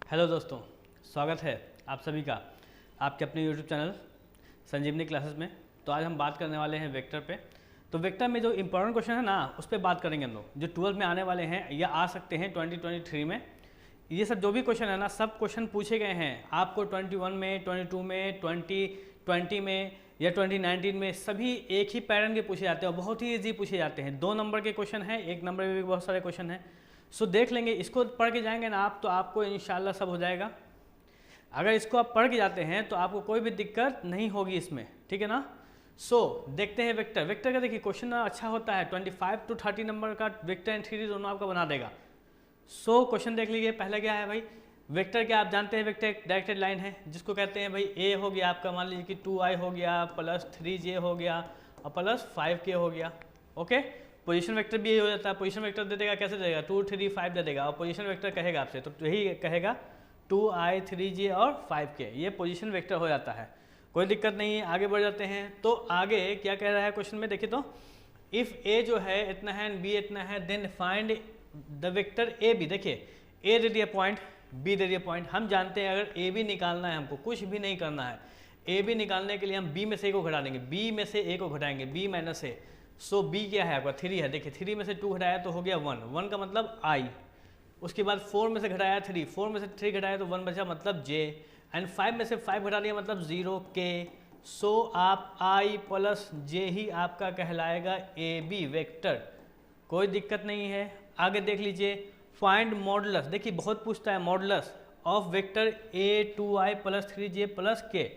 Hello दोस्तों, स्वागत है आप सभी का आपके अपने यूट्यूब चैनल संजीवनी क्लासेस में। तो आज हम बात करने वाले हैं वेक्टर पे। तो वेक्टर में जो इंपॉर्टेंट क्वेश्चन है ना, उस पर बात करेंगे हम लोग, जो 12 में आने वाले हैं या आ सकते हैं 2023 में। ये सब जो भी क्वेश्चन है ना, सब क्वेश्चन पूछे गए हैं आपको 21 में, 22 में, 2020 में या 2019 में। सभी एक ही पैटर्न के पूछे जाते हैं और बहुत ही ईजी पूछे जाते हैं। 2 नंबर के क्वेश्चन हैं, 1 नंबर में भी बहुत सारे क्वेश्चन हैं। सो देख लेंगे, इसको पढ़ के जाएंगे ना आप, तो आपको इंशाल्लाह सब हो जाएगा। अगर इसको आप पढ़ के जाते हैं तो आपको कोई भी दिक्कत नहीं होगी इसमें, ठीक है ना। सो देखते हैं वेक्टर। वेक्टर का देखिए क्वेश्चन अच्छा होता है, 25 to 30 नंबर का वेक्टर एंड थ्योरी दोनों आपका बना देगा। सो क्वेश्चन देख लीजिए। पहले क्या है भाई, वेक्टर क्या आप जानते हैं, वेक्टर एक डायरेक्टेड लाइन है जिसको कहते हैं भाई ए हो गया आपका, मान लीजिए कि 2i हो गया प्लस 3j हो गया और प्लस 5k हो गया। ओके, पोजीशन वेक्टर भी यही हो जाता है। पोजीशन वेक्टर दे देगा, कैसे देगा, 2 3 5 दे देगा और पोजीशन वेक्टर कहेगा आपसे, तो यही कहेगा 2i 3j और 5k। ये पोजीशन वेक्टर हो जाता है, कोई दिक्कत नहीं है। आगे बढ़ जाते हैं। तो आगे क्या कह रहा है क्वेश्चन में, देखिए तो इफ़ ए जो है इतना है एंड बी इतना है, then find the vector A B. देखिए ए दे दिया पॉइंट, बी दे दिया पॉइंट। हम जानते हैं अगर ए बी निकालना है, हमको कुछ भी नहीं करना है। ए बी निकालने के लिए हम बी में से ए को घटा देंगे, बी में से ए को घटाएंगे, बी माइनस ए। सो बी क्या है आपका, 3 है। देखिए 3 में से 2 घटाया तो हो गया 1, 1 का मतलब i। उसके बाद 4 में से घटाया 3, 4 में से 3 घटाया तो 1 बचा, मतलब j। एंड 5 में से 5 घटा दिया मतलब 0 k। सो आप i प्लस j ही आपका कहलाएगा ए बी वेक्टर, कोई दिक्कत नहीं है। आगे देख लीजिए, फाइंड मॉडुलस। देखिए बहुत पूछता है modulus of vector a 2i plus 3j plus k।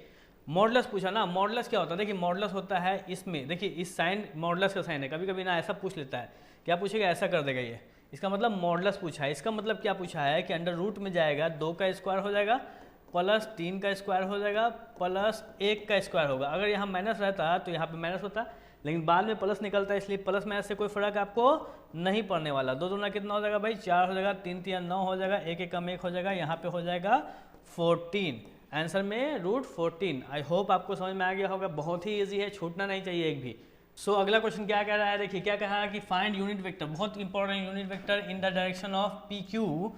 Modulus पूछा ना, मॉडुलस क्या होता है, देखिए मॉडुलस होता है इसमें, देखिए इस साइन मॉडुलस का साइन है। कभी कभी ना ऐसा पूछ लेता है, क्या पूछेगा, ऐसा कर देगा ये, इसका मतलब मॉडुलस पूछा है। इसका मतलब क्या पूछा है कि अंडर रूट में जाएगा, 2 का स्क्वायर हो जाएगा प्लस 3 का स्क्वायर हो जाएगा प्लस 1 का स्क्वायर होगा। अगर यहाँ माइनस रहता तो यहाँ पे माइनस होता, लेकिन बाद में प्लस निकलता है, इसलिए प्लस माइनस से कोई फर्क आपको नहीं पड़ने वाला। 2 दूना कितना हो जाएगा भाई, 4 हो जाएगा, 3 3 9 हो जाएगा, 1 1 कम 1 हो जाएगा, यहाँ पे हो जाएगा 14। आंसर में रूट 14। आई होप आपको समझ में आ गया होगा, बहुत ही ईजी है, छूटना नहीं चाहिए एक भी। सो अगला क्वेश्चन क्या कह रहा है, देखिए क्या कहा कि फाइंड यूनिट वेक्टर, बहुत important, unit vector in the direction of P Q,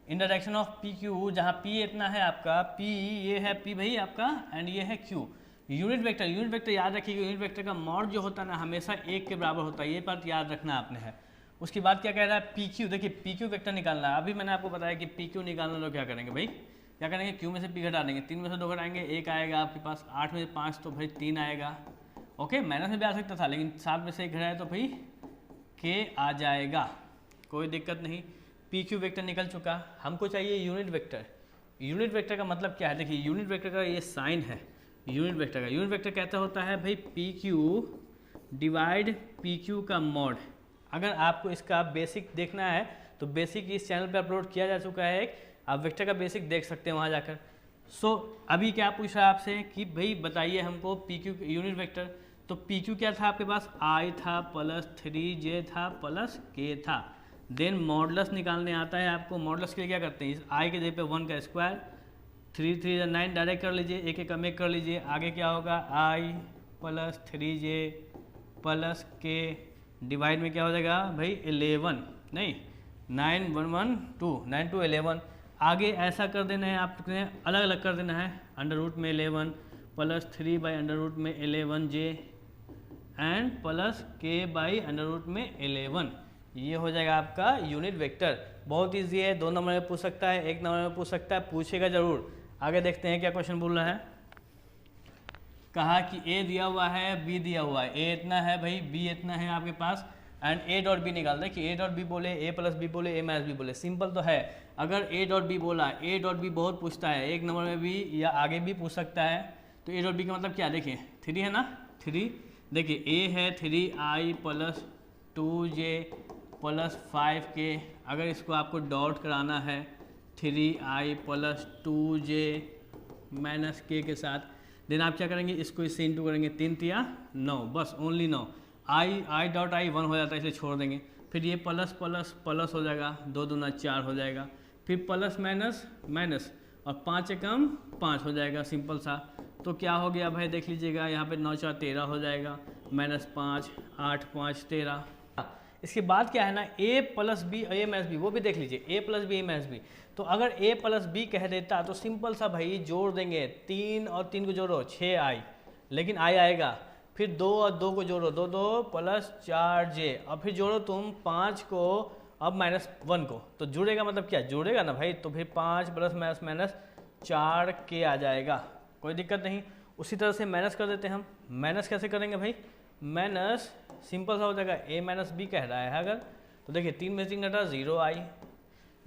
in the direction of P Q, जहाँ पी इतना है आपका, पी ये है पी भाई आपका एंड ये है Q. Unit vector, unit vector याद रखिएगा, यूनिट वेक्टर का मॉड जो होता है ना हमेशा 1 के बराबर होता है, ये बात याद रखना आपने है। उसके बाद क्या कह रहा है, पी क्यू। देखिए पी क्यू वेक्टर निकालना है। अभी मैंने आपको बताया कि पी क्यू निकालना, तो क्या करेंगे भाई, क्या करेंगे, क्यू में से पी घटा देंगे, 3 में से 2 घटाएंगे, 1 आएगा आपके पास, 8 में से 5 तो भाई 3 आएगा। ओके, माइनस में भी आ सकता था, लेकिन 7 में से 1 घटाए तो भाई के आ जाएगा, कोई दिक्कत नहीं। पी क्यू वेक्टर निकल चुका। हमको चाहिए यूनिट वेक्टर। यूनिट वेक्टर का मतलब क्या है, देखिए यूनिट वेक्टर का ये साइन है यूनिट वेक्टर का। यूनिट वेक्टर कहता होता है भाई P Q divide P Q का मॉड। अगर आपको इसका बेसिक देखना है तो बेसिक इस चैनल पे अपलोड किया जा चुका है, आप वेक्टर का बेसिक देख सकते हैं वहाँ जाकर। सो अभी क्या पूछ रहा है आपसे कि भाई बताइए हमको पी क्यू यूनिट वेक्टर। तो पी क्यू क्या था आपके पास, i था प्लस 3j था प्लस k था। देन मॉडुलस निकालने आता है आपको। मॉडुलस के लिए क्या करते हैं, इस i के जगह पे 1 का स्क्वायर, 3 3 9 डायरेक्ट कर लीजिए, 1 1 कम 1 कर लीजिए। आगे क्या होगा, i plus 3j plus k divide में क्या हो जाएगा भाई 11, नहीं 9 1 1 2, 9 2 11। आगे ऐसा कर देना है आपने, अलग अलग कर देना है। अंडर रूट में 11 प्लस 3 बाई अंडर रूट में 11j and plus k by under root में 11। ये हो जाएगा आपका यूनिट वेक्टर। बहुत इजी है, 2 नंबर में पूछ सकता है, 1 नंबर में पूछ सकता है, पूछेगा जरूर। आगे देखते हैं क्या क्वेश्चन बोल रहा है। कहा कि a दिया हुआ है, b दिया हुआ है, a इतना है भाई, b इतना है आपके पास एंड a डॉट b निकाल दे कि a डॉट b बोले, a प्लस b बोले, a माइनस b बोले। सिंपल तो है। अगर a डॉट b बोला, a डॉट b बहुत पूछता है, 1 नंबर में भी या आगे भी पूछ सकता है। तो a डॉट b का मतलब क्या, देखिए 3 है ना, 3। देखिए a है 3i plus 2j plus 5k। अगर इसको आपको डॉट कराना है 3i plus 2j minus k के साथ, देन आप क्या करेंगे, इसको इससे इंटू करेंगे, 3 3 9, बस ओनली 9। i डॉट i 1 हो जाता है, इसे छोड़ देंगे। फिर ये प्लस प्लस प्लस हो जाएगा, 2 दूना 4 हो जाएगा। फिर प्लस माइनस माइनस और 5 कम 5 हो जाएगा, सिंपल सा। तो क्या हो गया भाई, देख लीजिएगा यहाँ पे 9 4 13 हो जाएगा, -5 8 5 13। इसके बाद क्या है ना, a plus B A minus B, वो भी देख लीजिए, a plus B A minus B. तो अगर a प्लस बी कह देता तो सिंपल सा भाई जोड़ देंगे, 3 और 3 को जोड़ो 6 आई, लेकिन आई आएगा, फिर 2 और 2 को जोड़ो 2 2 प्लस 4 जे, और फिर जोड़ो तुम 5 को अब माइनस 1 को, तो जुड़ेगा मतलब क्या जुड़ेगा ना भाई, तो फिर 5 प्लस माइनस माइनस 4 के आ जाएगा, कोई दिक्कत नहीं। उसी तरह से माइनस कर देते हैं हम। माइनस कैसे करेंगे भाई, माइनस सिंपल सा हो जाएगा, a माइनस बी कह रहा है अगर, तो देखिए 3 में से 3 घटा 0 आई,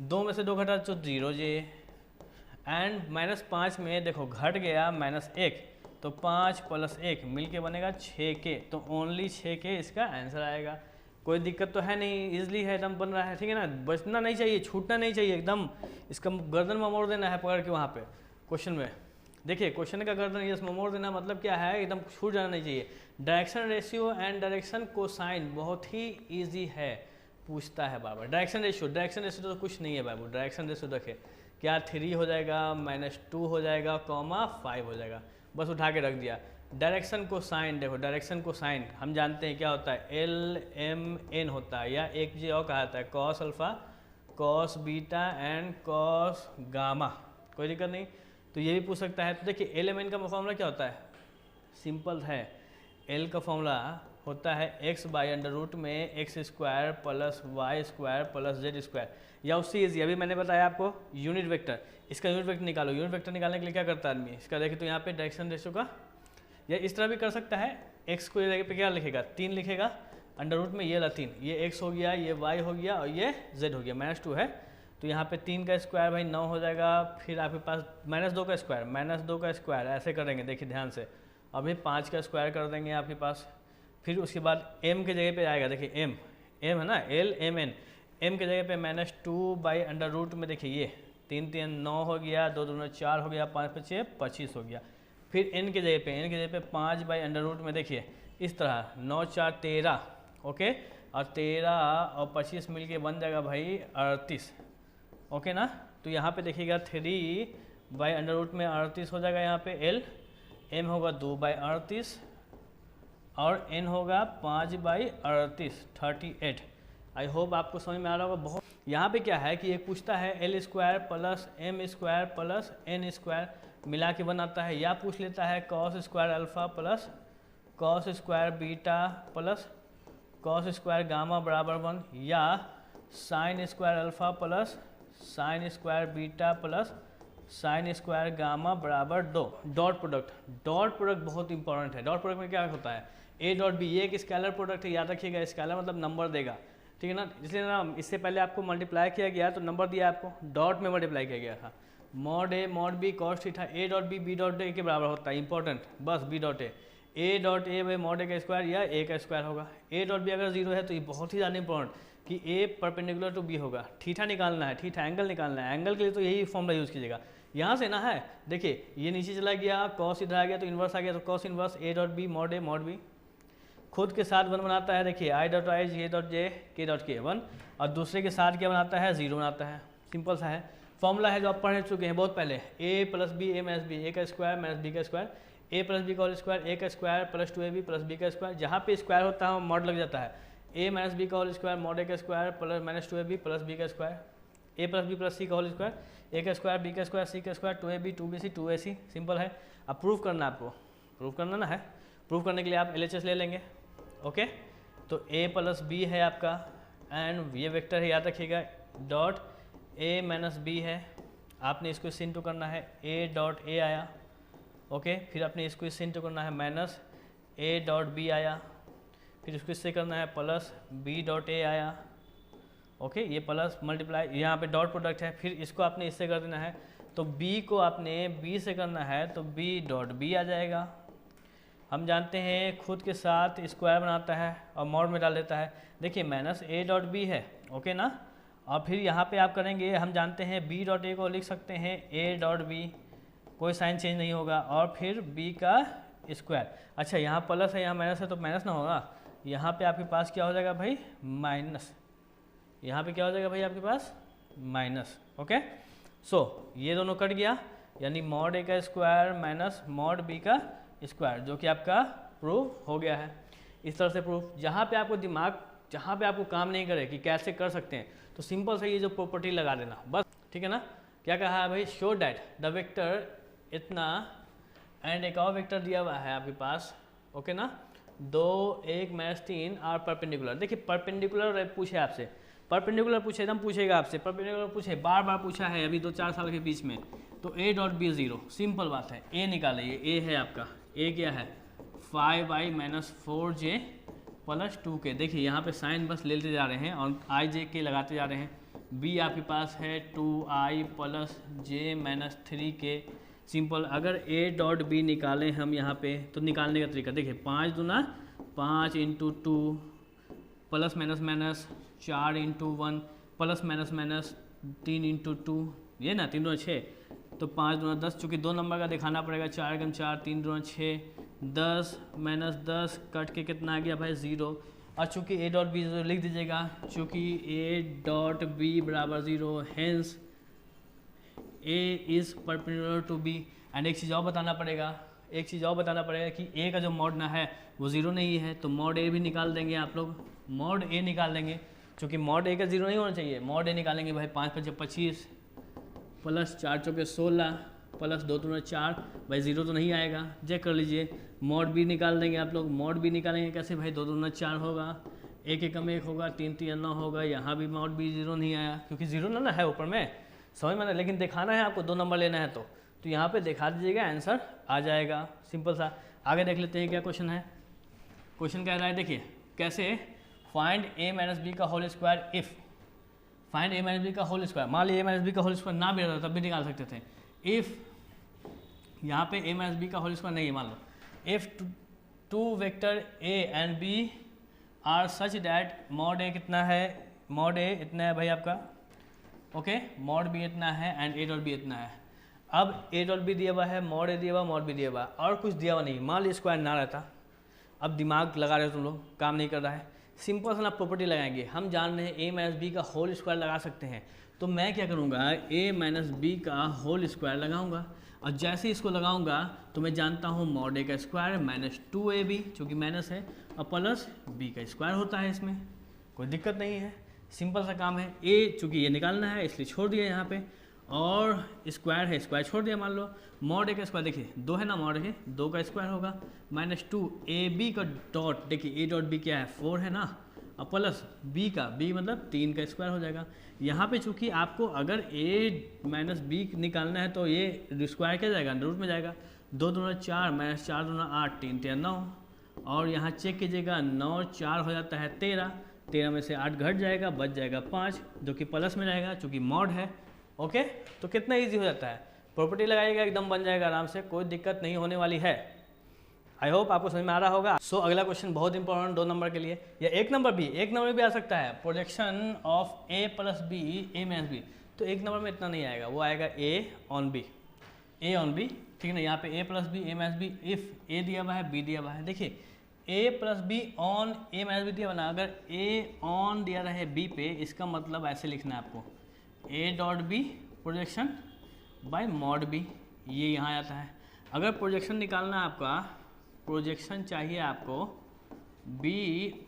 2 में से 2 घटा तो 0 जे, एंड -5 में देखो घट गया -1, तो 5 प्लस 1 मिल के बनेगा 6 के, तो ओनली 6 के इसका आंसर आएगा। कोई दिक्कत तो है नहीं, इजली है, एकदम बन रहा है, ठीक है ना। बचना नहीं चाहिए, छूटना नहीं चाहिए, एकदम इसका गर्दन में मोड़ देना है पकड़ के वहाँ पे क्वेश्चन में। देखिए क्वेश्चन का गर्दन यस मोड़ देना मतलब क्या है, एकदम छूट जाना नहीं चाहिए। Direction ratio and direction cosine बहुत ही ईजी है, पूछता है बाबा। डायरेक्शन रेशियो तो कुछ नहीं है बाबू, डायरेक्शन रेशियो रखे क्या 3 हो जाएगा, -2 हो जाएगा, कॉमा 5 हो जाएगा, बस उठा के रख दिया। डायरेक्शन को साइन, देखो डायरेक्शन को साइन हम जानते हैं क्या होता है, LMN होता है, या एक चीज़ और कहा जाता है cos alpha, cos beta and cos gamma, कोई दिक्कत नहीं। तो ये भी पूछ सकता है। तो देखिए LMN का फॉर्मूला क्या होता है, सिंपल है, L का फॉर्मूला होता है x बाई अंडर रूट में x² plus y² plus z², या उससे ईजी अभी मैंने बताया आपको यूनिट वेक्टर। इसका यूनिट वेक्टर निकालो, यूनिट वेक्टर निकालने के लिए क्या करता है आदमी, इसका देखिए तो यहाँ पे डायरेक्शन रेशियो का, या इस तरह भी कर सकता है, x को जगह पे क्या लिखेगा 3 लिखेगा, अंडर रूट में ये ला 3, ये x हो गया, ये y हो गया और ये z हो गया, -2 है, तो यहाँ पे 3 का स्क्वायर भाई 9 हो जाएगा, फिर आपके पास -2 का स्क्वायर, ऐसे करेंगे देखिए ध्यान से, अभी 5 का स्क्वायर कर देंगे आपके पास, फिर उसके बाद m के जगह पे आएगा, देखिए m है ना, LMN, m के जगह पे -2 बाई अंडर रूट में, देखिए ये 3 3 9 हो गया, 2 2 4 हो गया, 5 5 6 25 हो गया, फिर n के जगह पे 5 बाई अंडर रूट में, देखिए इस तरह 9 4 13, ओके, और 13 और 25 मिल के बन जाएगा भाई 38, ओके ना। तो यहाँ पे देखिएगा 3 बाई अंडर रूट में 38 हो जाएगा, यहाँ पे L, m होगा 2 बाई 38 और n होगा 5 बाई 38, 38। आई होप आपको समझ में आ रहा होगा बहुत। यहाँ पे क्या है कि एक पूछता है L² plus m² plus n² मिला के बनाता है, या पूछ लेता है cos² alpha plus cos² beta plus cos² gamma बराबर 1, या sin² alpha plus sin² beta plus sin² gamma बराबर 2। डॉट प्रोडक्ट बहुत इंपॉर्टेंट है। डॉट प्रोडक्ट में क्या होता है, a डॉट बी, ये एक स्केलर प्रोडक्ट है, याद रखिएगा, स्केलर मतलब नंबर देगा, ठीक है ना, इसलिए ना इससे पहले आपको मल्टीप्लाई किया गया तो नंबर दिया आपको, डॉट में मल्टीप्लाई किया गया था, mod A mod B cos theta, a dot B B dot A के बराबर होता है, इंपॉर्टेंट, बस b dot A dot A by mod A का स्क्वायर या a का स्क्वायर होगा। a डॉट बी अगर 0 है तो ये बहुत ही ज़्यादा इंपॉर्टेंट कि a परपेंडिकुलर टू b होगा, थीटा निकालना है, थीटा एंगल निकालना है, एंगल के लिए तो यही फॉर्मूला यूज़ कीजिएगा। यहाँ से ना है, देखिए ये नीचे चला गया, कॉस इधर आ गया तो इन्वर्स आ गया, तो cos inverse a dot B mod B खुद के साथ 1 बनाता है, देखिए i dot I J dot J K dot के 1, और दूसरे के साथ क्या बनाता है 0 बनाता है, सिंपल सा है। फॉर्मूला है जो आप पढ़ चुके हैं बहुत पहले, a plus B A minus B, A का स्क्वायर माइनस बी का स्क्वायर, a प्लस बी का होल स्क्वायर, ए का square plus 2ab plus B का स्क्वायर, जहाँ पे स्क्वायर होता है मॉड लग जाता है, a माइनस बी का होल स्क्वायर मॉड ए का square plus -2ab plus B का square, a plus B plus C का होल स्क्वायर, ए का स्क्वायर बी का स्क्वायर सी का square, 2ab 2bc 2ac, simple है। अब प्रूफ करना, आपको प्रूफ करना ना है, प्रूफ करने के लिए आप LHS ले लेंगे, ओके। तो a प्लस बी है आपका, एंड ये वेक्टर है, याद रखिएगा, डॉट a माइनस बी है, आपने इसको इससे इंटू करना है, a डॉट a आया, ओके, फिर आपने इसको इससे इंटू करना है माइनस a डॉट b आया, फिर इसको इससे करना है प्लस b डॉट a आया, ओके, ये प्लस मल्टीप्लाई, यहाँ पे डॉट प्रोडक्ट है, फिर इसको आपने इससे कर देना है, तो b को आपने b से करना है तो b डॉट b आ जाएगा। हम जानते हैं खुद के साथ स्क्वायर बनाता है और मॉड में डाल देता है, देखिए माइनस a डॉट b है, ओके ना, और फिर यहाँ पे आप करेंगे, हम जानते हैं b डॉट a को लिख सकते हैं a डॉट b, कोई साइन चेंज नहीं होगा, और फिर b का स्क्वायर। अच्छा यहाँ प्लस है, यहाँ माइनस है, तो माइनस ना होगा, यहाँ पे आपके पास क्या हो जाएगा भाई माइनस, यहाँ पे क्या हो जाएगा भाई आपके पास माइनस, ओके। सो ये दोनों कट गया, यानी मॉड ए का स्क्वायर माइनस मॉड बी का स्क्वायर, जो कि आपका प्रूफ हो गया है। इस तरह से प्रूफ, जहाँ पे आपको दिमाग जहाँ पे आपको काम नहीं करे कि कैसे कर सकते हैं, तो सिंपल से ये जो प्रॉपर्टी लगा देना बस, ठीक है ना। क्या कहा है भाई, शो डैट द वेक्टर इतना एंड एक और वेक्टर दिया हुआ है आपके पास, ओके ना, 2 1 -3 आर परपेंडिकुलर। देखिए परपेंडिकुलर पूछे आपसे, परपेंडिकुलर पूछे एकदम पूछेगा आपसे, परपेंडिकुलर पूछे बार बार पूछा है अभी 2-4 साल के बीच में, तो ए डॉट बी 0, सिंपल बात है। ए निकालिए, ए है आपका, ए क्या है 5i - 4j + 2k। देखिए यहाँ पे साइन बस लेते जा रहे हैं और i j k लगाते जा रहे हैं। b आपके पास है 2i + j - 3k, सिंपल। अगर a डॉट b निकालें हम यहाँ पे तो निकालने का तरीका देखिए, 5 दूना 5 × 2 plus minus minus 4 × 1 plus minus minus 3 × 2, ये ना 3 दूना 6, तो 5 दूना 10, चूँकि 2 नंबर का दिखाना पड़ेगा, 4 × 4 3 दूना 6, 10 - 10 कट के कितना आ गया भाई 0। और चूँकि a डॉट बी 0 लिख दीजिएगा, चूँकि a डॉट बी बराबर 0, hence a is perpendicular to b। And एक चीज़ और बताना पड़ेगा, कि a का जो मॉड ना है वो 0 नहीं है, तो मॉड a भी निकाल देंगे आप लोग, मॉड a निकाल देंगे, क्योंकि मॉड a का 0 नहीं होना चाहिए, मॉड a निकालेंगे भाई। 5 × 5 = 25 प्लस 4 × 4 = 16 प्लस 2 × 2 = 4, भाई 0 तो नहीं आएगा, चेक कर लीजिए। मॉड भी निकाल देंगे आप लोग, मॉड भी निकालेंगे कैसे भाई, 2 × 2 = 4 होगा, 1 × 1 होगा, 3 × 3 = 9 होगा। यहाँ भी मॉड भी 0 नहीं आया, क्योंकि 0 ना है ऊपर में, समझ में ना, लेकिन दिखाना है आपको, 2 नंबर लेना है तो यहाँ पे दिखा दीजिएगा, आंसर आ जाएगा, सिंपल सा। आगे देख लेते हैं क्या क्वेश्चन है। क्वेश्चन कह रहा है, देखिए कैसे, फाइंड a - b का whole square if, find a - b का होल स्क्वायर। मान लीजिए a - b का होल स्क्वायर ना भी रहता तब भी निकाल सकते थे। इफ़ यहाँ पे a - b का होल स्क्वायर नहीं है, मान लो if 2 vector a and b are such that mod a कितना है, मॉड a इतना है भाई आपका, ओके, मॉड b इतना है एंड a डॉट b इतना है। अब a डॉट b दिया हुआ है, मॉड a दिया हुआ, मॉड b दिया हुआ, और कुछ दिया हुआ नहीं। मान लीजिए स्क्वायर ना रहता, अब दिमाग लगा रहे हो तुम लोग, काम नहीं कर रहा है, सिंपल सा ना प्रॉपर्टी लगाएंगे। हम जान रहे हैं a - b का होल स्क्वायर लगा सकते हैं, तो मैं क्या करूँगा, a - b का होल स्क्वायर लगाऊंगा, और जैसे इसको लगाऊंगा तो मैं जानता हूँ मॉड a का स्क्वायर -2ab, चूँकि माइनस है, और प्लस b का स्क्वायर होता है, इसमें कोई दिक्कत नहीं है, सिंपल सा काम है। a चूँकि ये निकालना है इसलिए छोड़ दिया यहाँ पे, और स्क्वायर है, स्क्वायर छोड़ दिया। मान लो मॉड a का स्क्वायर, देखिए 2 है ना, मॉड a 2 का स्क्वायर होगा, -2 ab का डॉट, देखिए a डॉट b क्या है 4 है ना, और प्लस b का, b मतलब 3 का स्क्वायर हो जाएगा। यहाँ पे चूँकि आपको अगर a - b निकालना है तो ये स्क्वायर क्या जाएगा, अंडर रूट में जाएगा, 2 दूना 4 -4 दूना 8, 3 × 9, और यहाँ चेक कीजिएगा 9 4 हो जाता है 13, 13 में से 8 घट जाएगा, बच जाएगा 5, जो कि प्लस में रहेगा चूँकि मॉड है, ओके। तो कितना ईजी हो जाता है, प्रॉपर्टी लगाइएगा एकदम बन जाएगा आराम से, कोई दिक्कत नहीं होने वाली है। आई होप आपको समझ में आ रहा होगा। सो अगला क्वेश्चन बहुत इंपॉर्टेंट, 2 नंबर के लिए, या 1 नंबर भी आ सकता है। Projection of a + b a - b, तो 1 नंबर में इतना नहीं आएगा, वो आएगा a on b, ठीक है ना। यहाँ पे a + b a - b, if a दिया हुआ है b दिया हुआ है, देखिए a + b on a - b दिया हुआ ना, अगर a on दिया रहे b पे, इसका मतलब ऐसे लिखना है आपको, a dot b projection bye mod b, ये यहाँ आता है। अगर प्रोजेक्शन निकालना है आपका, प्रोजेक्शन चाहिए आपको b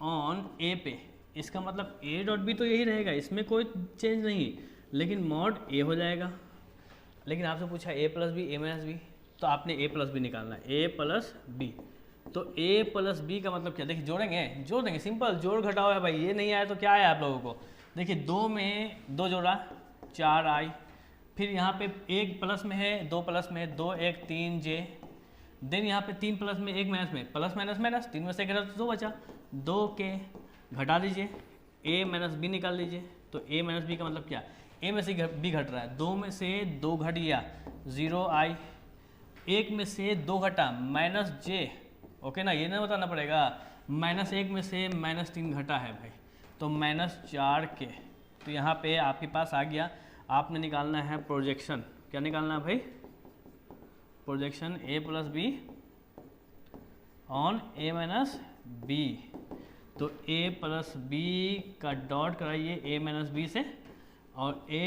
ऑन a पे, इसका मतलब a डॉट b तो यही रहेगा, इसमें कोई चेंज नहीं, लेकिन मॉड a हो जाएगा। लेकिन आपसे पूछा a + b a - b, तो आपने a + b निकालना है, a + b, तो a + b का मतलब क्या, देखिए जोड़ देंगे, सिंपल जोड़ घटाओ है भाई। ये नहीं आया तो क्या आया आप लोगों को, देखिए 2 में 2 जोड़ा 4i, फिर यहाँ पे 1 प्लस में है, 2 प्लस में है, 2 1 3j, देन यहाँ पे 3 प्लस में 1 माइनस में, प्लस माइनस माइनस, 3 में से घटा तो 2 बचा, 2 के घटा दीजिए, a - b निकाल लीजिए। तो a - b का मतलब क्या, a में से b घट रहा है, 2 में से 2 घट गया 0i, 1 में से 2 घटा -j, ओके ना, ये नहीं बताना पड़ेगा, -1 में से -3 घटा है भाई, तो -4k। तो यहाँ पे आपके पास आ गया, आपने निकालना है प्रोजेक्शन, क्या निकालना है भाई, projection a + b on a - b। तो a + b का डॉट कराइए a - b से, और a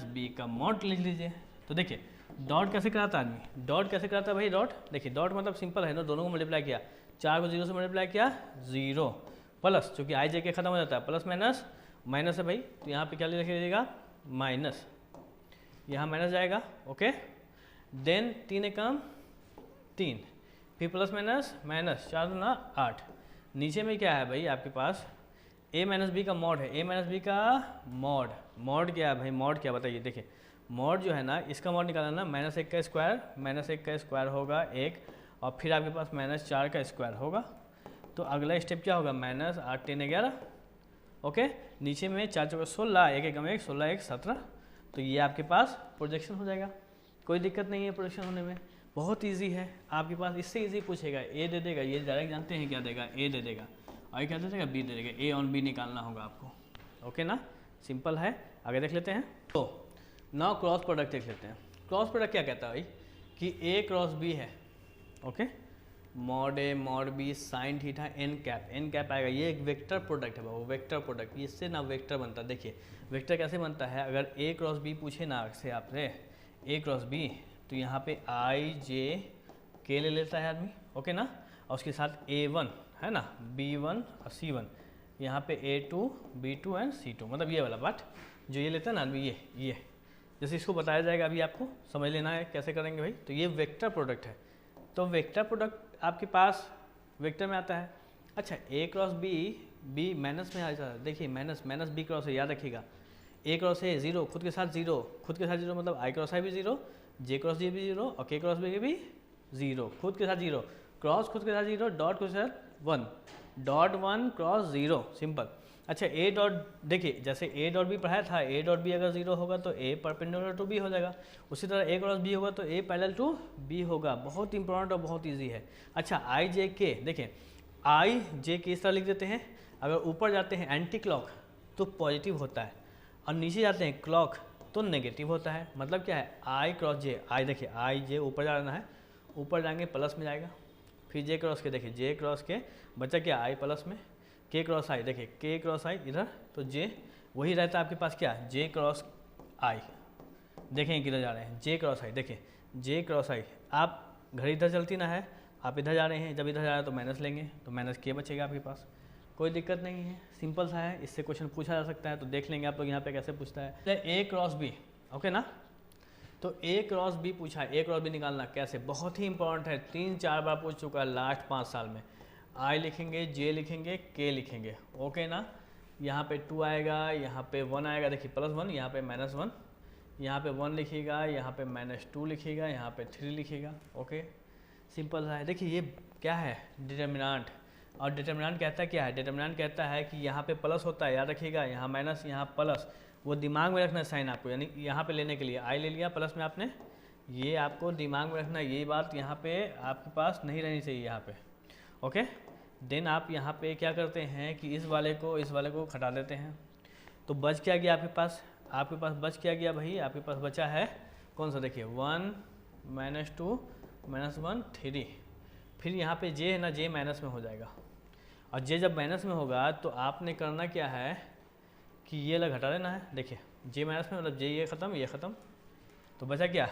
- b का मॉड लिख लीजिए। तो देखिए डॉट कैसे कराता आदमी, डॉट कैसे कराता है भाई, डॉट देखिए, डॉट मतलब सिंपल है ना, दोनों को मल्टीप्लाई किया, 4 को 0 से मल्टीप्लाई किया 0, प्लस, चूँकि आई जे के खत्म हो जाता है, प्लस माइनस माइनस है भाई, तो यहाँ पे क्या लिख लीजिएगा माइनस, यहाँ माइनस जाएगा। ओके, देन 3 एकम 3, फिर प्लस माइनस माइनस 4 दूना 8, नीचे में क्या है भाई आपके पास a माइनस बी का मॉड है, a माइनस बी का मॉड, मॉड क्या है भाई, मॉड क्या बताइए। देखिए मॉड जो है ना, इसका मॉड निकालना ना, माइनस 1 का स्क्वायर, माइनस 1 का स्क्वायर होगा 1, और फिर आपके पास माइनस 4 का स्क्वायर होगा। तो अगला स्टेप क्या होगा, माइनस 8 10 11। ओके, नीचे में 4 चौका 16, 1 एकम 1, 16 1 17। तो ये आपके पास प्रोजेक्शन हो जाएगा, कोई दिक्कत नहीं है प्रोजेक्शन होने में, बहुत इजी है आपके पास। इससे इजी पूछेगा, ए दे देगा, ये डायरेक्ट जानते हैं क्या देगा, ए दे देगा, और क्या दे देगा, बी दे देगा, ए ऑन बी निकालना होगा आपको। ओके ना, सिंपल है। आगे देख लेते हैं। तो नाउ क्रॉस प्रोडक्ट देख लेते हैं। क्रॉस प्रोडक्ट क्या कहता है भाई कि ए क्रॉस बी है। Okay, mod A mod B sine theta N cap, N cap आएगा, ये एक वेक्टर प्रोडक्ट है बाबू, वेक्टर प्रोडक्ट, इससे ना वेक्टर बनता है। देखिए वेक्टर कैसे बनता है, अगर ए क्रॉस बी पूछे ना से आपसे, ए क्रॉस बी, तो यहाँ पे आई जे के ले लेता है आदमी। ओके ना, और उसके साथ A1 है ना, B1 और C1, यहाँ पे A2 B2 एंड C2, मतलब ये वाला पार्ट जो ये लेता है ना आदमी, ये जैसे इसको बताया जाएगा, अभी आपको समझ लेना है कैसे करेंगे भाई। तो ये वेक्टर प्रोडक्ट है, तो वेक्टर प्रोडक्ट आपके पास वेक्टर में आता है। अच्छा, ए क्रॉस बी, बी माइनस में आ जाता है। देखिए माइनस माइनस बी क्रॉस है, याद रखिएगा, ए क्रॉस है 0, खुद के साथ 0, खुद के साथ 0 मतलब आई क्रॉस आई भी 0, जे क्रॉस जे भी 0, और के क्रॉस बी भी 0, खुद के साथ 0, क्रॉस खुद के साथ 0, डॉट खुद के साथ 1, डॉट 1 क्रॉस 0, सिंपल। अच्छा, ए डॉट, देखिए जैसे ए डॉट बी पढ़ाया था, ए डॉट बी अगर 0 होगा तो ए परपेंडिकुलर टू बी हो जाएगा, उसी तरह ए क्रॉस बी होगा तो ए पैरेलल टू बी होगा। बहुत इंपॉर्टेंट और बहुत ईजी है। अच्छा, आई जे के, देखिए आई जे के इस तरह लिख देते हैं, अगर ऊपर जाते हैं एंटी क्लॉक तो पॉजिटिव होता है, और नीचे जाते हैं क्लॉक तो नेगेटिव होता है। मतलब क्या है, आई क्रॉस जे, आई देखिए आई जे ऊपर जाना है, ऊपर जाएंगे प्लस में जाएगा, फिर जे क्रॉस के, देखिए जे क्रॉस के बचा क्या, आई प्लस में, के क्रॉस आई, देखिए के क्रॉस आई इधर, तो जे वही रहता है आपके पास क्या, जे क्रॉस आई। देखें किधर जा रहे हैं, जे क्रॉस आई, देखिए जे क्रॉस आई, आप घड़ी इधर चलती ना है, आप इधर जा रहे हैं, जब इधर जा रहे हैं तो माइनस लेंगे, तो माइनस के बचेगा आपके पास, कोई दिक्कत नहीं है, सिंपल सा है। इससे क्वेश्चन पूछा जा सकता है, तो देख लेंगे आप लोग यहाँ पे कैसे पूछता है। ए क्रॉस बी, ओके ना, तो ए क्रॉस बी पूछा है, ए क्रॉस बी निकालना कैसे, बहुत ही इंपॉर्टेंट है, 3-4 बार पूछ चुका है लास्ट 5 साल में। आई लिखेंगे, जे लिखेंगे, के लिखेंगे, ओके ना, यहाँ पे 2 आएगा, यहाँ पे 1 आएगा, देखिए +1, यहाँ पे -1, यहाँ पे 1 लिखिएगा, यहाँ पे -2 लिखिएगा, यहाँ पे 3 लिखिएगा। ओके, सिंपल सा है। देखिए ये क्या है, डिटर्मिनेंट, और डिटर्मिनेंट कहता है क्या है, डिटर्मिनेंट कहता है कि यहाँ पे प्लस होता है, याद रखिएगा, यहाँ माइनस यहाँ प्लस, वो दिमाग में रखना है साइन आपको, यानी यहाँ पे लेने के लिए आई ले लिया प्लस में आपने, ये आपको दिमाग में रखना है, ये बात यहाँ पे आपके पास नहीं रहनी चाहिए यहाँ पे। ओके, देन आप यहाँ पे क्या करते हैं कि इस वाले को घटा देते हैं, तो बच क्या गया आपके पास बच क्या गया भाई, आपके पास बचा है कौन सा, देखिए 1 -2 -1 3, फिर यहाँ पे जे है ना, जे माइनस में हो जाएगा, और जे जब माइनस में होगा तो आपने करना क्या है कि ये अलग घटा देना है। देखिए जे माइनस में मतलब जे ये ख़त्म, तो बचा क्या,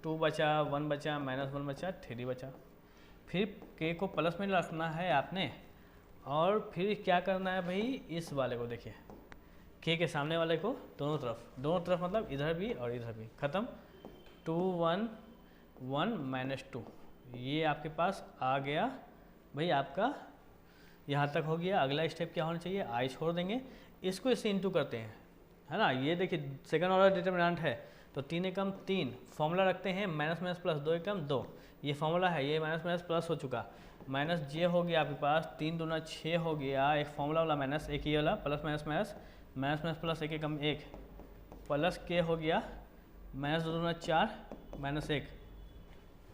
2 बचा, 1 बचा, -1 बचा, 3 बचा, फिर के को प्लस में रखना है आपने, और फिर क्या करना है भाई, इस वाले को देखिए के सामने वाले को दोनों तरफ मतलब इधर भी और इधर भी, ख़त्म, 2 1 1 -2, ये आपके पास आ गया भाई, आपका यहाँ तक हो गया। अगला स्टेप क्या होना चाहिए, आई छोड़ देंगे, इसको इससे इंटू करते हैं, है ना, ये देखिए सेकंड ऑर्डर डिटर्मिनेंट है, तो 3 एकम 3, फॉर्मूला रखते हैं माइनस प्लस, 2 एकम 2, ये फॉर्मूला है, ये माइनस प्लस हो चुका, माइनस जे हो गया आपके पास, 3 दूना 6 हो गया, एक फॉर्मूला वाला माइनस, एक ये वाला प्लस माइनस प्लस 1 एकम 1, प्लस के हो गया, -2 दूना 4 -1,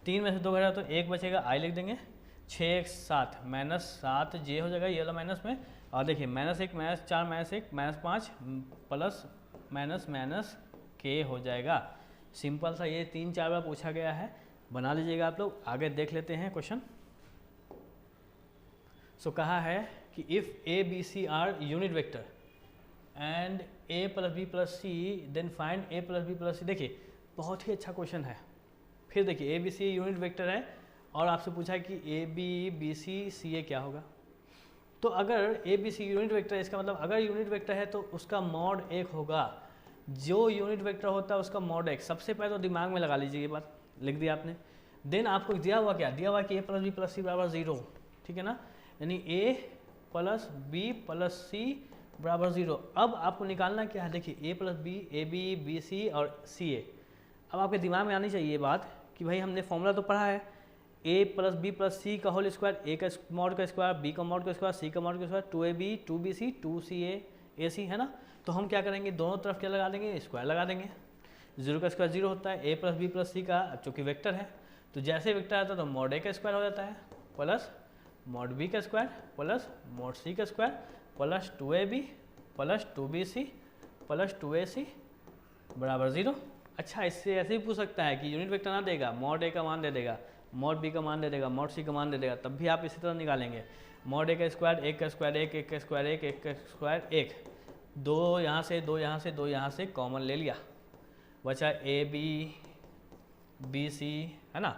3 में से 2 घटा तो 1 बचेगा, आई लिख देंगे, 6 1 7 -7 जे हो जाएगा, ये वाला माइनस में, और देखिए -1 -4 -1 -5 प्लस माइनस के हो जाएगा। सिंपल सा, ये 3-4 बार पूछा गया है, बना लीजिएगा आप लोग। आगे देख लेते हैं क्वेश्चन। सो कहा है कि if A B C are unit vector and a + b + c then find a + b + c। देखिए बहुत ही अच्छा क्वेश्चन है। फिर देखिए A B C unit vector है, और आपसे पूछा है कि ए बी बी सी सी ए क्या होगा, तो अगर A B C unit vector है, इसका मतलब अगर यूनिट वेक्टर है तो उसका मॉड 1 होगा, जो यूनिट वेक्टर होता है उसका मॉड 1। सबसे पहले तो दिमाग में लगा लीजिए, ये बात लिख दिया आपने। देन आपको दिया हुआ क्या, दिया हुआ कि A plus B plus C बराबर 0, ठीक है ना, यानी A plus B plus C बराबर 0। अब आपको निकालना क्या है, देखिए A plus B, A B, B C और सी ए। अब आपके दिमाग में आनी चाहिए ये बात कि भाई हमने फॉर्मूला तो पढ़ा है, ए प्लस बी प्लस सी का होल स्क्वायर, ए का मॉड का स्क्वायर, बी का मॉड का स्क्वायर, सी का मॉड का square, 2ab 2bc 2ca ac, है ना। तो हम क्या करेंगे, दोनों तरफ क्या लगा देंगे, स्क्वायर लगा देंगे। 0 का स्क्वायर 0 होता है, ए प्लस बी प्लस सी का चूँकि वेक्टर है तो जैसे वेक्टर आता है तो मॉड ए का स्क्वायर हो जाता है प्लस मॉड बी का स्क्वायर प्लस मॉड सी का square plus 2ab plus 2bc plus 2ac बराबर 0। अच्छा, इससे ऐसे ही पूछ सकता है कि यूनिट वेक्टर ना देगा, मॉड ए का मान दे देगा, मॉड बी का मान दे देगा, मॉड सी का मान दे देगा, तब भी आप इसी तरह निकालेंगे। मॉड ए का स्क्वायर, एक का स्क्वायर एक, एक का स्क्वायर एक, एक का स्क्वायर एक, 2 यहाँ से 2 यहाँ से 2 यहाँ से कॉमन ले लिया, बचा ए बी बी सी, है ना,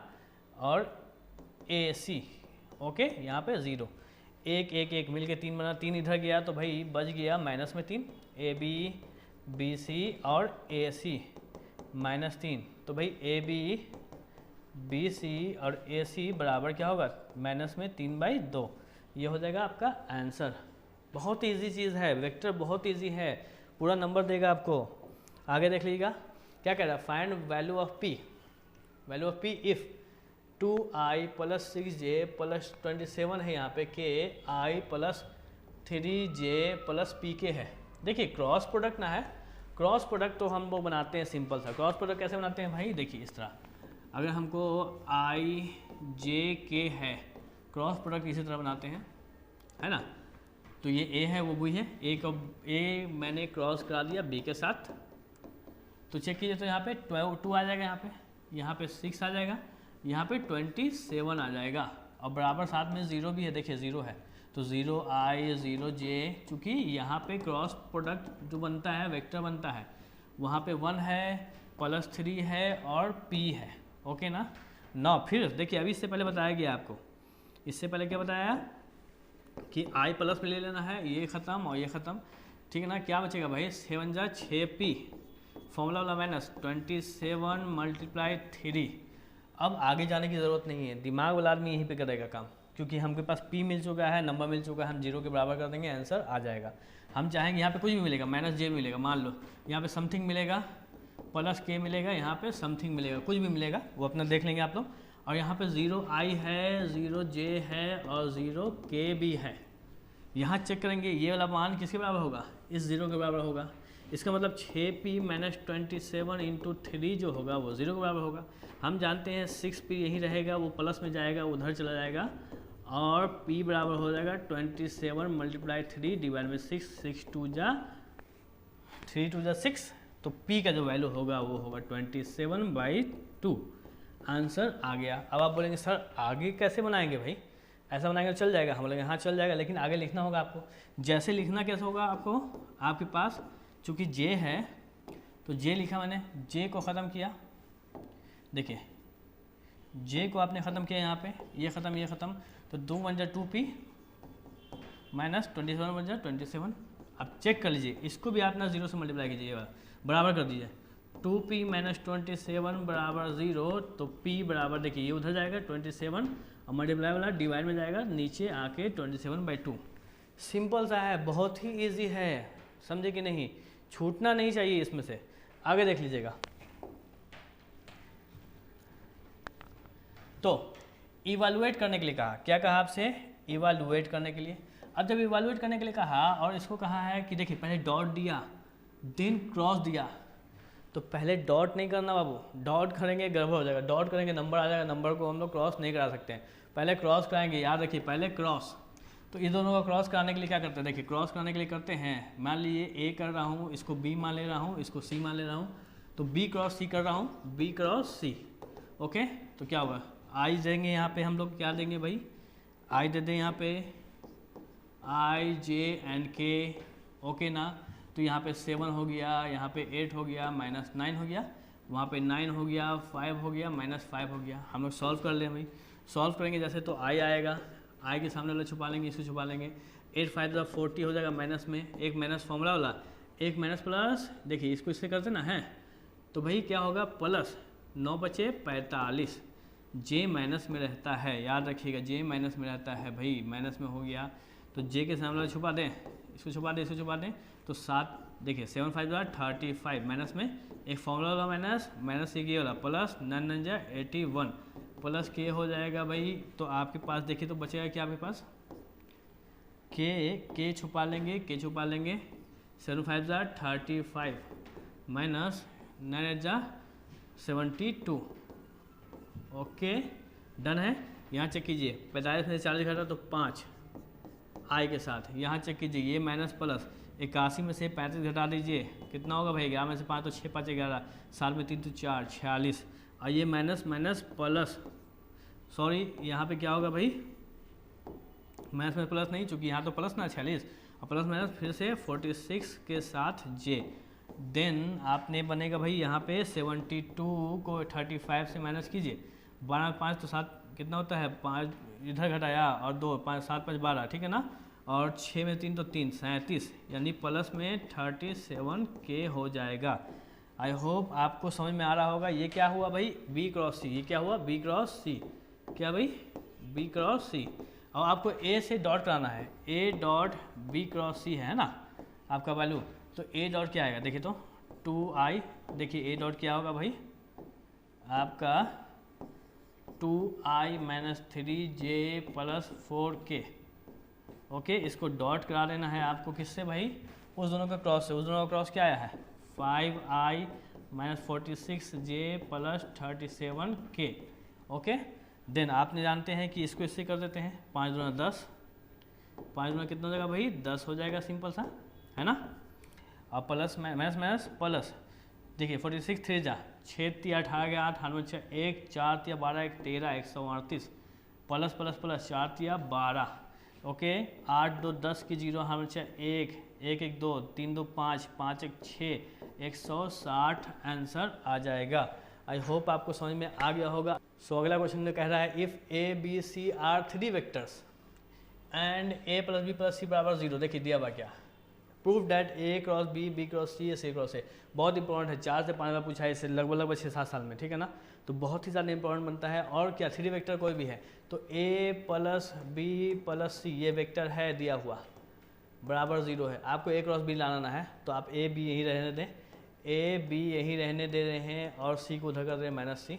और ए सी। ओके, यहाँ पे 0, एक एक एक मिल के 3 बना, 3 इधर गया तो भाई बच गया माइनस में 3, ए बी बी सी और ए सी -3, तो भाई ए बी बी सी और ए सी बराबर क्या होगा, माइनस में 3/2। ये हो जाएगा आपका आंसर। बहुत ईजी चीज़ है, वेक्टर बहुत ईजी है, पूरा नंबर देगा आपको। आगे देख लीजिएगा क्या कह रहा है, find value of P, value of P if 2i plus 6j plus 27 है, यहाँ पे के आई प्लस 3j प्लस पी के है। देखिए क्रॉस प्रोडक्ट ना है, क्रॉस प्रोडक्ट तो हम वो बनाते हैं सिंपल सा। क्रॉस प्रोडक्ट कैसे बनाते हैं भाई, देखिए इस तरह, अगर हमको आई जे के है, क्रॉस प्रोडक्ट इसी तरह बनाते हैं, है ना। तो ये ए है वो भी है, ए को ए मैंने क्रॉस करा दिया बी के साथ, तो चेक कीजिए तो यहाँ पे 2 आ जाएगा, यहाँ पे 6 आ जाएगा, यहाँ पे 27 आ जाएगा, और बराबर साथ में 0 भी है, देखिए 0 है तो 0i 0j, चूँकि यहाँ पे क्रॉस प्रोडक्ट जो बनता है वेक्टर बनता है, वहाँ पे 1 है प्लस 3 है और p है। ओके ना। ना फिर देखिए अभी इससे पहले बताया गया आपको, इससे पहले क्या बताया कि i प्लस में ले लेना है, ये ख़त्म और ये ख़त्म, ठीक है ना। क्या बचेगा भाई, 7 जा 6p, फॉर्मूला वाला माइनस 27 मल्टीप्लाई 3। अब आगे जाने की ज़रूरत नहीं है, दिमाग वाला आदमी यहीं पे करेगा काम, क्योंकि हमके पास p मिल चुका है, नंबर मिल चुका है, हम 0 के बराबर कर देंगे, आंसर आ जाएगा। हम चाहेंगे यहाँ पे कुछ भी मिलेगा, -j मिलेगा, मान लो यहाँ पे समथिंग मिलेगा, प्लस k मिलेगा, यहाँ पे समथिंग मिलेगा, कुछ भी मिलेगा वो अपना देख लेंगे आप लोग। और यहाँ पे 0i है, 0j है और 0k भी है। यहाँ चेक करेंगे ये वाला मान किसके बराबर होगा, इस 0 के बराबर होगा। इसका मतलब 6p - 27 × 3 जो होगा वो 0 के बराबर होगा। हम जानते हैं 6p यही रहेगा, वो प्लस में जाएगा, उधर चला जाएगा, और p बराबर हो जाएगा 27 मल्टीप्लाई 3 डिवाइड में 6, 6 2 जा 3 2 जा 6, तो p का जो वैल्यू होगा वो होगा 27/2। आंसर आ गया। अब आप बोलेंगे सर आगे कैसे बनाएंगे भाई, ऐसा बनाएंगे चल जाएगा, हम बोलेंगे हाँ चल जाएगा, लेकिन आगे लिखना होगा आपको। जैसे लिखना कैसे होगा आपको, आपके पास चूँकि j है तो j लिखा मैंने, j को ख़त्म किया, देखिए j को आपने ख़त्म किया, यहाँ पे ये ख़त्म ये ख़त्म, तो 2 1 जा 2p माइनस 27 1 जा 27। अब चेक कर लीजिए, इसको भी आप ना 0 से मल्टीप्लाई कीजिए, बराबर कर दीजिए, 2p - 27 बराबर 0, तो p बराबर देखिए ये उधर जाएगा 27 और मल्टीप्लाई वाला डिवाइड में जाएगा, नीचे आके 27/2। सिंपल सा है, बहुत ही ईजी है, समझे कि नहीं, छूटना नहीं चाहिए इसमें से। आगे देख लीजिएगा, तो इवैल्यूएट करने के लिए कहा, क्या कहा आपसे, इवैल्यूएट करने के लिए। अब जब इवैल्यूएट करने के लिए कहा और इसको कहा है कि देखिए पहले डॉट दिया देन क्रॉस दिया, तो पहले डॉट नहीं करना बाबू, डॉट करेंगे गड़बड़ हो जाएगा, डॉट करेंगे नंबर आ जाएगा, नंबर को हम लोग क्रॉस नहीं करा सकते हैं, पहले क्रॉस कराएंगे, याद रखिए पहले क्रॉस। तो ये दोनों का क्रॉस कराने के लिए क्या करते हैं, देखिए क्रॉस कराने के लिए करते हैं, मान लीजिए a कर रहा हूँ, इसको b मान ले रहा हूँ, इसको c मान ले रहा हूँ, तो b क्रॉस c कर रहा हूँ, b क्रॉस c। ओके, तो क्या होगा, i देंगे यहाँ पे, हम लोग क्या देंगे भाई, i दे दें यहाँ पे, i j and k। Okay ना, तो यहाँ पे 7 हो गया, यहाँ पे 8 हो गया, -9 हो गया, वहाँ पे 9 हो गया, 5 हो गया, -5 हो गया। हम लोग सॉल्व कर लें भाई, सॉल्व करेंगे जैसे, तो i आएगा, i के सामने वाला छुपा लेंगे, इसको छुपा लेंगे, 8 5 40 हो जाएगा माइनस में, एक माइनस फॉर्मूला वाला, एक माइनस प्लस, देखिए इसको इससे करते ना है, तो भाई क्या होगा प्लस 9 बचे 45, जे माइनस में रहता है, याद रखिएगा जे माइनस में रहता है भाई, माइनस में हो गया तो जे के सामने वाला छुपा दें, इसको छुपा दें, इसको छुपा दें, तो 7 देखिए 7 5 35 माइनस में एक फॉर्मूला वाला माइनस, माइनस ये वाला प्लस 9 9 जा 81 प्लस के हो जाएगा भाई, तो आपके पास देखिए तो बचेगा क्या आपके पास, के छुपा लेंगे, के छुपा लेंगे, 7 5 जा 35 माइनस 9 8 जा 72, ओके डन है। यहाँ चेक कीजिए 45 में से 40 घटा तो 5 आई के साथ, यहाँ चेक कीजिए ये माइनस प्लस 81 में से 35 घटा दीजिए, कितना होगा भाई 11 में से 5 तो 6 5 11, 7 में 3 तो 4 46, और ये माइनस माइनस प्लस, सॉरी यहाँ पे क्या होगा भाई माइनस में प्लस नहीं, चूँकि यहाँ तो प्लस ना 46 और प्लस माइनस फिर से 46 के साथ जे, देन आपने बनेगा भाई यहाँ पे 72 को 35 से माइनस कीजिए, 12 5 तो 7 कितना होता है 5 इधर घटाया और 2 5 7 5 12 ठीक है ना, और 6 में 3 तो 3 37, यानी प्लस में 37 के हो जाएगा। आई होप आपको समझ में आ रहा होगा। ये क्या हुआ भाई बी क्रॉस सी, ये क्या हुआ बी क्रॉस सी, क्या भाई बी क्रॉस सी, और आपको ए से डॉट कराना है, ए डॉट बी क्रॉस सी है ना आपका वैल्यू, तो ए डॉट क्या आएगा देखिए तो 2i, देखिए ए डॉट क्या होगा भाई आपका 2i minus 3j plus 4k, okay इसको डॉट करा देना है आपको किससे भाई, उस दोनों का क्रॉस से, उस दोनों का क्रॉस क्या आया है 5i minus 46j plus 37k, okay then आपने जानते हैं कि इसको इससे कर देते हैं, 5 दूना 10, 5 दूना कितना हो जाएगा भाई 10 हो जाएगा, सिंपल सा है ना, और प्लस माइनस माइनस प्लस, देखिए 46 3 जा 6 3 18 गया 8 8 6 1 4 3 12 1 13 138 प्लस प्लस प्लस 4 3 12, ओके 8 2 10 की 0 हम 1 1 1 2 3 2 5 5 1 6 160 आंसर आ जाएगा। आई होप आपको समझ में आ गया होगा। सो अगला क्वेश्चन में कह रहा है if A B C are 3 vectors and A plus B plus C बराबर 0, देखिए दिया हुआ क्या, prove that A cross B cross C C cross A, बहुत इंपॉर्टेंट है, 4 से 5 बार पूछा है इससे लगभग 6-7 साल में, ठीक है ना, तो बहुत ही ज़्यादा इंपॉर्टेंट बनता है। और क्या 3 वेक्टर कोई भी है तो ए प्लस बी प्लस सी ये वेक्टर है दिया हुआ बराबर 0 है, आपको ए क्रॉस बी लाना है, तो आप ए बी यही रहने दें, ए बी यही रहने दे रहे हैं और सी को उधर कर रहे हैं माइनस सी,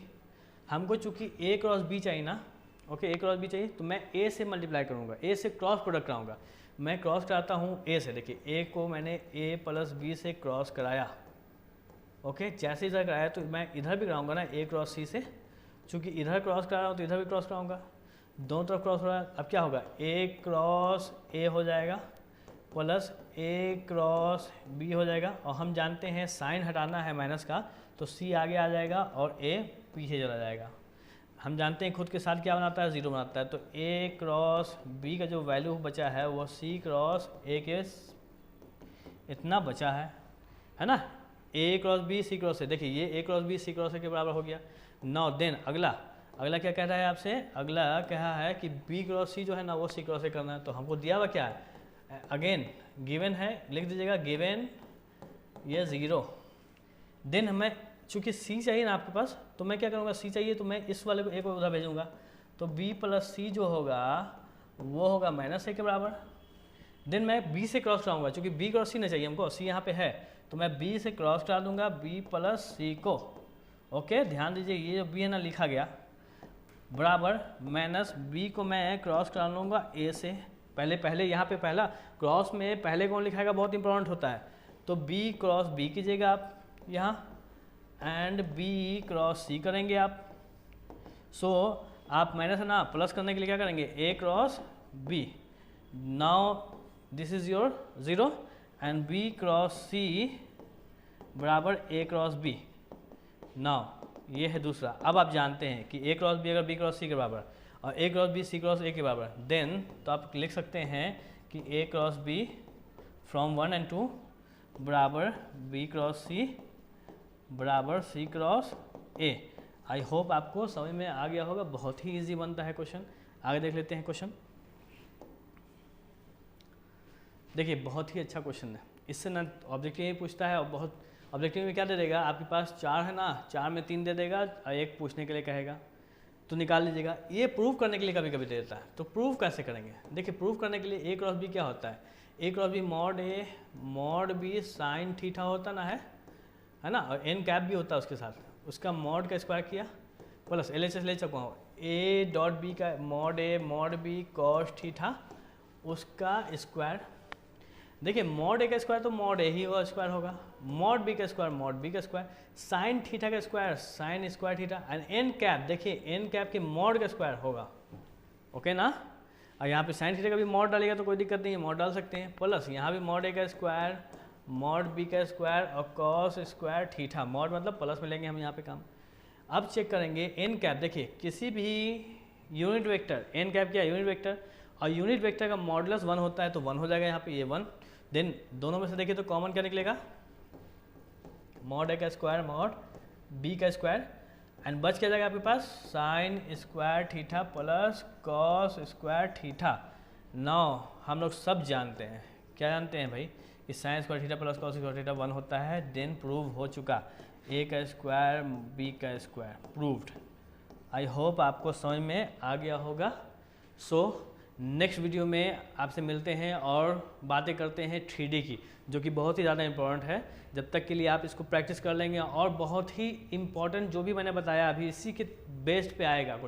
हमको चूँकि ए क्रॉस बी चाहिए ना, ओके ए क्रॉस बी चाहिए तो मैं ए से मल्टीप्लाई करूँगा, ए से क्रॉस प्रोडक्ट कराऊंगा, मैं क्रॉस कराता हूँ ए से, देखिए ए को मैंने ए प्लस बी से क्रॉस कराया, ओके जैसे इधर कराया तो मैं इधर भी कराऊंगा ना ए क्रॉस सी से, चूँकि इधर क्रॉस करा रहा हूँ तो इधर भी क्रॉस कराऊंगा, दोनों तरफ क्रॉस हो रहा है, अब क्या होगा ए क्रॉस ए हो जाएगा प्लस ए क्रॉस बी हो जाएगा, और हम जानते हैं साइन हटाना है माइनस का तो सी आगे आ जाएगा और ए पीछे चला जाएगा, हम जानते हैं खुद के साथ क्या बनाता है 0 बनाता है, तो ए क्रॉस बी का जो वैल्यू बचा है वो सी क्रॉस ए के इतना बचा है ना, A cross B C cross A, देखिए ये A cross B C cross A के बराबर हो गया। नाउ देन अगला क्या कह रहा है आपसे, अगला कहा है कि बी क्रॉस सी जो है ना वो सी क्रॉस ए करना है, तो हमको दिया हुआ क्या है, अगेन गिवन है, लिख दीजिएगा गिवन ये 0, देन हमें चूँकि सी चाहिए ना आपके पास, तो मैं क्या करूँगा सी चाहिए तो मैं इस वाले को एक उधर भेजूँगा, तो बी प्लस सी जो होगा वो होगा माइनस ए के बराबर, देन मैं बी से क्रॉस कराऊंगा, चूँकि बी क्रॉस सी नहीं चाहिए हमको, सी यहाँ पे है तो मैं बी से क्रॉस करा दूंगा बी प्लस सी को, ओके ध्यान दीजिए ये जो बी है ना लिखा गया बराबर माइनस बी को मैं क्रॉस करा लूँगा ए से, पहले यहाँ पे पहला क्रॉस में पहले कौन लिखाएगा बहुत इंपॉर्टेंट होता है, तो बी क्रॉस बी कीजिएगा आप यहाँ एंड बी क्रॉस सी करेंगे आप, सो आप माइनस है ना प्लस करने के लिए क्या करेंगे A cross B, now this is your 0 and B cross C बराबर ए क्रॉस बी, नाउ ये है दूसरा। अब आप जानते हैं कि ए क्रॉस बी अगर बी क्रॉस सी के बराबर और A cross B C cross A के बराबर, देन तो आप लिख सकते हैं कि A cross B from 1 and 2 बराबर बी क्रॉस सी बराबर सी क्रॉस ए। आई होप आपको समझ में आ गया होगा, बहुत ही इजी बनता है क्वेश्चन। आगे देख लेते हैं क्वेश्चन। देखिए बहुत ही अच्छा क्वेश्चन है, इससे ना ऑब्जेक्टिव में पूछता है और बहुत ऑब्जेक्टिव में क्या दे देगा, आपके पास 4 है ना, 4 में 3 दे देगा और 1 पूछने के लिए कहेगा तो निकाल लीजिएगा। ये प्रूव करने के लिए कभी कभी दे देता है, तो प्रूव कैसे करेंगे? देखिए प्रूव करने के लिए ए क्रॉस बी क्या होता है, ए cross B mod A mod B sine theta होता ना है ना, और एन कैप भी होता है उसके साथ, उसका मॉड का स्क्वायर किया प्लस एल एच एस ले चुका हूँ, ए डॉट बी का मॉड बी कॉस थीटा उसका स्क्वायर। देखिए मॉड ए का स्क्वायर तो मॉड ए ही होगा स्क्वायर होगा, मॉड बी का स्क्वायर मॉड बी का स्क्वायर, साइन थीटा का square sine square theta, and N cap देखिए एन कैप के मॉड का स्क्वायर होगा, ओके ना। और यहाँ पे साइन थीटा का भी मॉड डालेगा तो कोई दिक्कत नहीं है, मॉड डाल सकते हैं, प्लस यहाँ भी मॉड ए का स्क्वायर मॉड बी का स्क्वायर और कॉस स्क्वायर थीटा, मॉड मतलब प्लस में लेंगे हम यहाँ पे काम। अब चेक करेंगे एन कैप, देखिए किसी भी यूनिट वेक्टर, एन कैप क्या यूनिट वेक्टर, और यूनिट वेक्टर का मॉडुलस 1 होता है तो 1 हो जाएगा यहाँ पे, ये 1। देन दोनों में से देखिए तो कॉमन क्या निकलेगा, मॉड ए का स्क्वायर मॉड बी का स्क्वायर, एंड बच क्या जाएगा आपके पास sine square theta plus cos square theta. नौ हम लोग सब जानते हैं, क्या जानते हैं भाई, कि sign square theta plus cos square theta 1 होता है। देन प्रूव हो चुका, ए का स्क्वायर बी का स्क्वायर प्रूव्ड। आई होप आपको समझ में आ गया होगा। सो नेक्स्ट वीडियो में आपसे मिलते हैं और बातें करते हैं 3D की, जो कि बहुत ही ज़्यादा इम्पोर्टेंट है। जब तक के लिए आप इसको प्रैक्टिस कर लेंगे, और बहुत ही इम्पोर्टेंट जो भी मैंने बताया अभी इसी के बेस्ड पे आएगा।